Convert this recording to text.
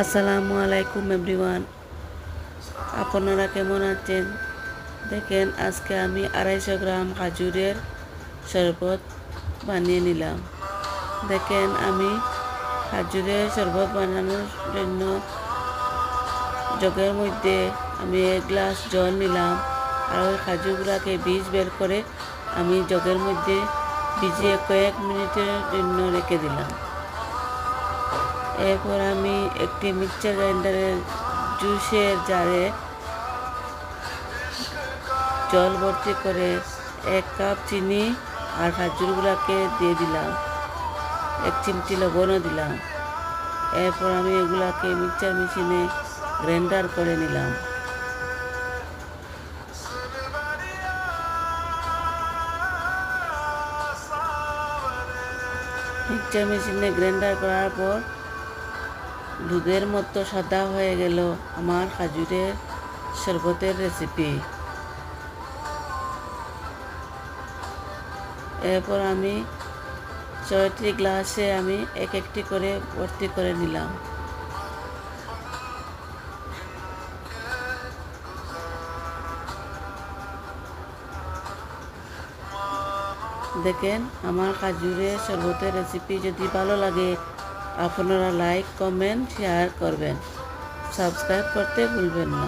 আসসালামু আলাইকুম এভরিওয়ান, আপনারা কেমন আছেন? দেখেন, আজকে আমি 250 গ্রাম খাজুরের শরবত বানিয়ে নিলাম। দেখেন, আমি খাজুরের শরবত বানানোর জন্য জগের মধ্যে আমি 1 গ্লাস জল নিলাম, আর ওই খাজুরগুলোকে বীজ বের করে আমি জগের মধ্যে ভিজিয়ে কয়েক মিনিটের জন্য রেখে দিলাম। এরপর আমি একটি মিক্সচার গ্রাইন্ডারের জুসের জারে জল ভর্তি করে 1 কাপ চিনি আর খাজুরগুলোকে দিয়ে দিলাম, 1 চিমটি লবণও দিলাম। এরপর আমি এগুলাকে মিক্সচার মেশিনে গ্রাইন্ডার করে নিলাম। মিক্সচার মেশিনে গ্রাইন্ডার করার পর দুধের মতো সাদা হয়ে গেল আমার খাজুরের শরবতের রেসিপি। এরপর আমি 6টি গ্লাসে আমি এক একটি করে ভর্তি করে নিলাম। দেখেন, আমার খাজুরের শরবতের রেসিপি যদি ভালো লাগে আপনারা লাইক, কমেন্ট, শেয়ার করবেন, সাবস্ক্রাইব করতে ভুলবেন না।